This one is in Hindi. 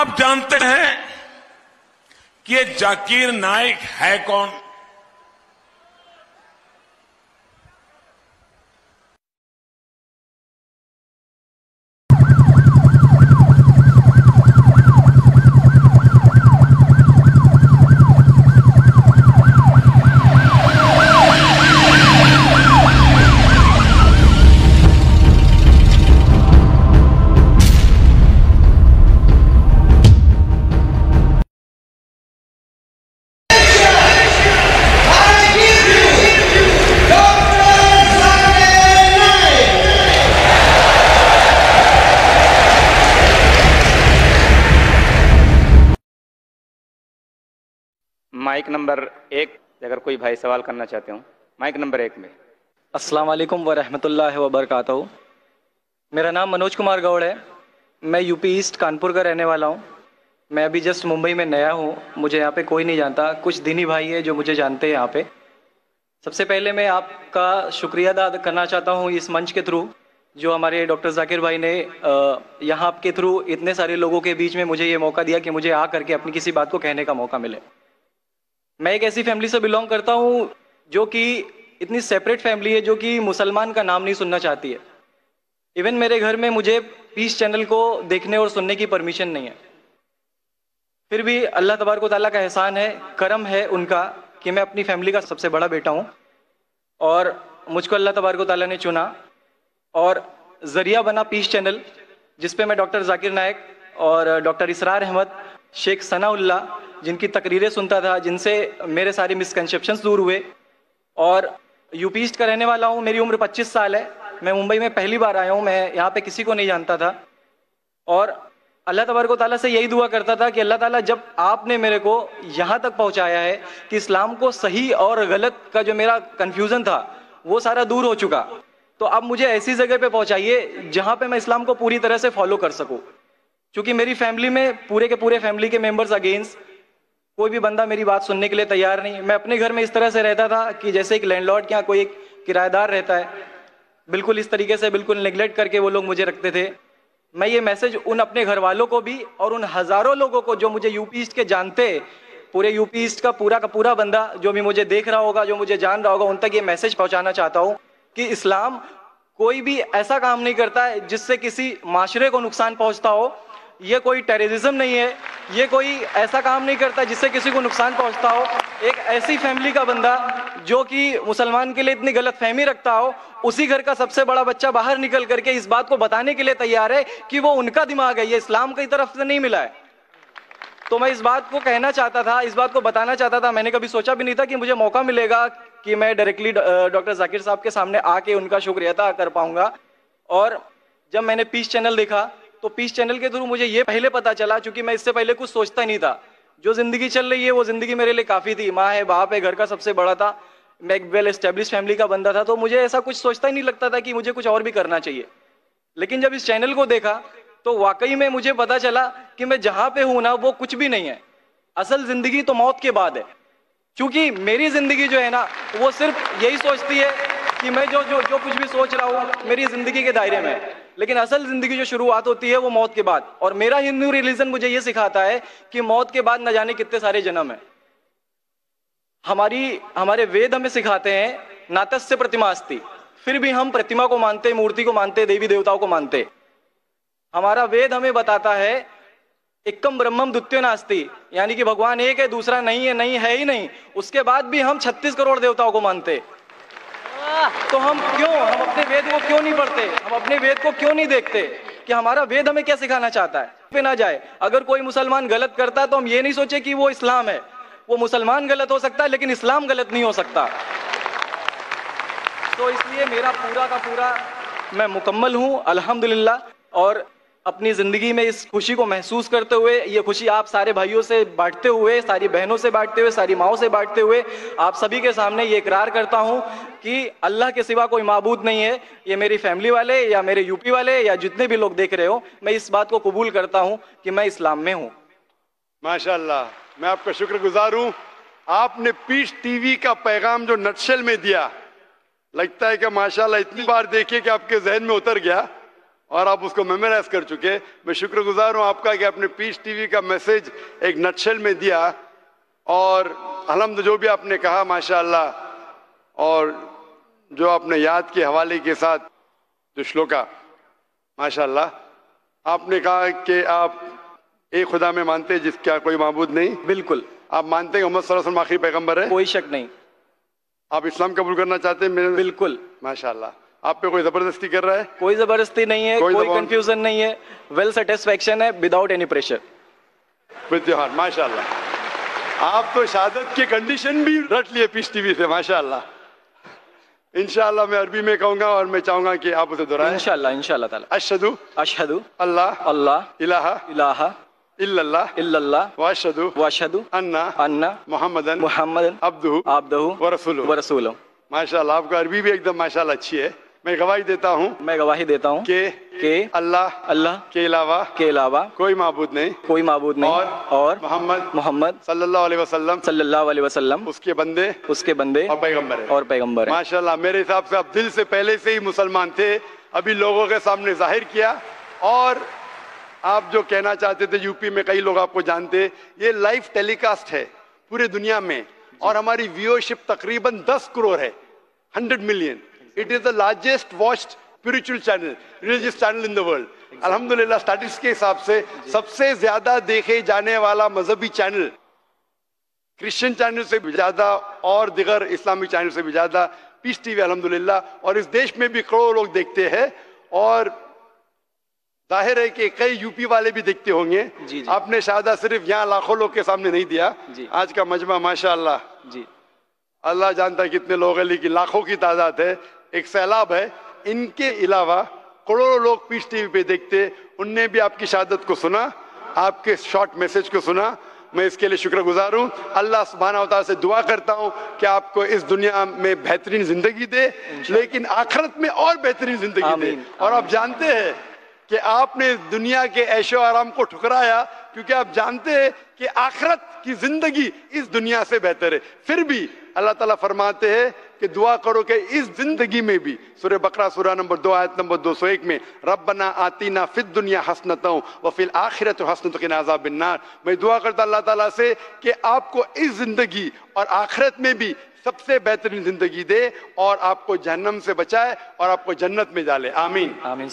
आप जानते हैं कि ये जाकिर नाइक है कौन? माइक नंबर 1 अगर कोई भाई सवाल करना चाहते हो, माइक नंबर 1 में। अस्सलाम वालेकुम व रहमतुल्लाहि व बरकातहू। मेरा नाम मनोज कुमार गौड़ है। मैं यूपी ईस्ट कानपुर का रहने वाला हूँ। मैं अभी जस्ट मुंबई में नया हूँ। मुझे यहाँ पे कोई नहीं जानता, कुछ दिनी भाई है जो मुझे जानते हैं यहाँ पे। सबसे पहले मैं आपका शुक्रिया अदा करना चाहता हूँ इस मंच के थ्रू, जो हमारे डॉक्टर जाकिर भाई ने यहाँ के थ्रू इतने सारे लोगों के बीच में मुझे ये मौका दिया कि मुझे आ करके अपनी किसी बात को कहने का मौका मिले। मैं एक ऐसी फैमिली से बिलोंग करता हूँ जो कि इतनी सेपरेट फैमिली है, जो कि मुसलमान का नाम नहीं सुनना चाहती है। इवन मेरे घर में मुझे पीस चैनल को देखने और सुनने की परमिशन नहीं है। फिर भी अल्लाह तबारक व तआला का एहसान है, करम है उनका कि मैं अपनी फैमिली का सबसे बड़ा बेटा हूँ और मुझको अल्लाह तबारक व तआला ने चुना और जरिया बना पीस चैनल, जिसपे मैं डॉक्टर जाकिर नाइक और डॉक्टर इसरार अहमद, शेख सनाउल्ला जिनकी तकरीरें सुनता था, जिनसे मेरे सारे मिसकंसेप्शंस दूर हुए। और यूपी ईस्ट का रहने वाला हूँ। मेरी उम्र 25 साल है। मैं मुंबई में पहली बार आया हूँ। मैं यहाँ पे किसी को नहीं जानता था और अल्लाह तबारक व तआला से यही दुआ करता था कि अल्लाह ताला जब आपने मेरे को यहाँ तक पहुँचाया है कि इस्लाम को सही और गलत का जो मेरा कन्फ्यूज़न था वो सारा दूर हो चुका, तो अब मुझे ऐसी जगह पे पहुँचाइए जहाँ पे मैं इस्लाम को पूरी तरह से फॉलो कर सकूँ। क्योंकि मेरी फैमिली में पूरे के पूरे फैमिली के मेंबर्स अगेंस्ट, कोई भी बंदा मेरी बात सुनने के लिए तैयार नहीं। मैं अपने घर में इस तरह से रहता था कि जैसे एक लैंडलॉर्ड के यहाँ कोई एक किराएदार रहता है, बिल्कुल इस तरीके से बिल्कुल नेग्लेक्ट करके वो लोग मुझे रखते थे। मैं ये मैसेज उन अपने घर वालों को भी और उन हज़ारों लोगों को जो मुझे यूपी ईस्ट के जानते, पूरे यूपी ईस्ट का पूरा बंदा जो भी मुझे देख रहा होगा, जो मुझे जान रहा होगा, उन तक ये मैसेज पहुँचाना चाहता हूँ कि इस्लाम कोई भी ऐसा काम नहीं करता है जिससे किसी माशरे को नुकसान पहुँचता हो। ये कोई टेररिज्म नहीं है, ये कोई ऐसा काम नहीं करता जिससे किसी को नुकसान पहुंचता हो। एक ऐसी फैमिली का बंदा जो कि मुसलमान के लिए इतनी गलत फहमी रखता हो, उसी घर का सबसे बड़ा बच्चा बाहर निकल करके इस बात को बताने के लिए तैयार है कि वो उनका दिमाग है, ये इस्लाम की तरफ से नहीं मिला है। तो मैं इस बात को कहना चाहता था, इस बात को बताना चाहता था। मैंने कभी सोचा भी नहीं था कि मुझे मौका मिलेगा कि मैं डायरेक्टली डॉक्टर जाकिर साहब के सामने आके उनका शुक्रिया अदा कर पाऊंगा। और जब मैंने पीस चैनल देखा तो पीस चैनल के थ्रू मुझे ये पहले पता चला, क्योंकि मैं इससे पहले कुछ सोचता नहीं था। जो जिंदगी चल रही है वो जिंदगी मेरे लिए काफी थी। माँ है, बाप है, घर का सबसे बड़ा था, मैं एक वेल एस्टेब्लिश फैमिली का बंदा था, तो मुझे ऐसा कुछ सोचता ही नहीं लगता था कि मुझे कुछ और भी करना चाहिए। लेकिन जब इस चैनल को देखा तो वाकई में मुझे पता चला कि मैं जहां पे हूं ना वो कुछ भी नहीं है। असल जिंदगी तो मौत के बाद है। क्योंकि मेरी जिंदगी जो है ना वो सिर्फ यही सोचती है कि मैं जो जो जो कुछ भी सोच रहा हूँ मेरी जिंदगी के दायरे में, लेकिन असल जिंदगी जो शुरुआत होती है वो मौत के बाद। और मेरा हिंदू रिलीजन मुझे ये सिखाता है कि मौत के बाद न जाने कितने सारे जन्म है। हमारे वेद हमें सिखाते हैं नातस्य प्रतिमा अस्ति, फिर भी हम प्रतिमा को मानते, मूर्ति को मानते, देवी देवताओं को मानते। हमारा वेद हमें बताता है एकम ब्रह्मम द्वितीयो नास्ति, यानी कि भगवान एक है, दूसरा नहीं है, नहीं है ही नहीं। उसके बाद भी हम 36 करोड़ देवताओं को मानते। तो हम अपने वेद को क्यों नहीं पढ़ते? हम अपने वेद को क्यों नहीं देखते कि हमारा वेद हमें क्या सिखाना चाहता है? पे ना जाए, अगर कोई मुसलमान गलत करता है तो हम ये नहीं सोचे कि वो इस्लाम है। वो मुसलमान गलत हो सकता है लेकिन इस्लाम गलत नहीं हो सकता। तो इसलिए मेरा पूरा का पूरा मैं मुकम्मल हूँ अल्हम्दुलिल्लाह। और अपनी ज़िंदगी में इस खुशी को महसूस करते हुए, ये खुशी आप सारे भाइयों से बांटते हुए, सारी बहनों से बांटते हुए, सारी माओं से बांटते हुए, आप सभी के सामने ये इकरार करता हूँ कि अल्लाह के सिवा कोई माबूद नहीं है। ये मेरी फैमिली वाले या मेरे यूपी वाले या जितने भी लोग देख रहे हो, मैं इस बात को कबूल करता हूँ कि मैं इस्लाम में हूँ। माशाल्लाह, मैं आपका शुक्रगुजार हूँ। आपने पीस टीवी का पैगाम जो नटशेल में दिया, लगता है कि माशाल्लाह इतनी बार देखिए कि आपके जहन में उतर गया और आप उसको मेमोराइज कर चुके। मैं शुक्रगुजार हूं आपका कि आपने पीस टीवी का मैसेज एक नटशेल में दिया, और अल्हम्दुलिल्लाह जो भी आपने कहा माशाअल्लाह, और जो आपने याद के हवाले के साथ जो श्लोका माशाअल्लाह, आपने कहा कि आप एक खुदा में मानते हैं जिसका कोई माबूद नहीं। बिल्कुल। आप मानते हैं मोहम्मद सल्लल्लाहु अलैहि वसल्लम आखिरी पैगंबर है? कोई शक नहीं। आप इस्लाम कबूल करना चाहते हैं? बिल्कुल। माशाअल्लाह। आप पे कोई जबरदस्ती कर रहा है? कोई जबरदस्ती नहीं है, कोई कंफ्यूजन नहीं है, वेल सेटिस्फैक्शन है, without any pressure. With your heart माशाअल्लाह। आप तो शहादत के कंडीशन भी रट लिए पीस टीवी से माशाअल्लाह। इंशाअल्लाह मैं अरबी में कहूंगा और मैं चाहूंगा कि आप उसे दोहराएं। इंशाअल्लाह इंशाअल्लाह ताला। अशहदु अशहदु अल्लाह अल्लाह इलाहा इलाहा इल्लल्लाह इल्लल्लाह व अशहदु अन्ना मुहम्मदन मुहम्मदन अब्दुहु व रसूलुहु। रसूलुहु। माशाअल्लाह आपका अरबी भी एकदम माशाअल्लाह अच्छी है। मैं गवाही देता हूँ कि अल्लाह के अलावा कोई माबूद नहीं और मोहम्मद सल्लल्लाहु अलैहि वसल्लम उसके बंदे और पैगंबर है। माशाअल्लाह मेरे हिसाब से आप दिल से पहले से ही मुसलमान थे, अभी लोगों के सामने जाहिर किया। और आप जो कहना चाहते थे, यूपी में कई लोग आपको जानते, ये लाइव टेलीकास्ट है पूरे दुनिया में, और हमारी व्यूअरशिप तकरीबन 10 करोड़ है, 100 million. It is the largest watched spiritual channel, religious channel in the world. अल्हम्दुलिल्लाह स्टैटिस्टिक्स के हिसाब से सबसे ज्यादा देखे जाने वाला मजहबी चैनल, क्रिश्चियन चैनल से भी ज्यादा और दिगर इस्लामिक चैनल से भी ज्यादा पीस टीवी अल्हम्दुलिल्लाह। और इस देश में भी करोड़ों लोग देखते हैं, और जाहिर है कि कई यूपी वाले भी देखते होंगे। जी। आपने शहादत सिर्फ यहाँ लाखों लोग के सामने नहीं दिया जी। आज का मजमा माशाअल्लाह जी, अल्लाह जानता है कितने लोग हैं, लेकिन लाखों की तादाद है, एक सैलाब है। इनके अलावा करोड़ों लोग पीस टीवी पे देखते, उनने भी आपकी शहादत को सुना, आपके शॉर्ट मैसेज को सुना। मैं इसके लिए शुक्रगुजार हूँ। अल्लाह सुब्हानहू व तआला से दुआ करता हूँ कि आपको इस दुनिया में बेहतरीन जिंदगी दे, लेकिन आखिरत में और बेहतरीन जिंदगी दे। और आप जानते हैं कि आपने दुनिया के ऐशो आराम को ठुकराया, क्योंकि आप जानते हैं कि आखिरत की जिंदगी इस दुनिया से बेहतर है। फिर भी अल्लाह ताला फरमाते हैं कि दुआ करो कि इस जिंदगी में भी, सूरह बकरा सूरा नंबर 2 आयत नंबर 201 में, रब्बना आतीना फिद दुनिया हसनतों व फिल आखिरत हसनतों क़िना अज़ाबिन नार। मैं दुआ करता अल्लाह ताला से कि आपको इस जिंदगी और आखिरत में भी सबसे बेहतरीन जिंदगी दे, और आपको जहन्नम से बचाए और आपको जन्नत में डाले। आमीन। आमीन।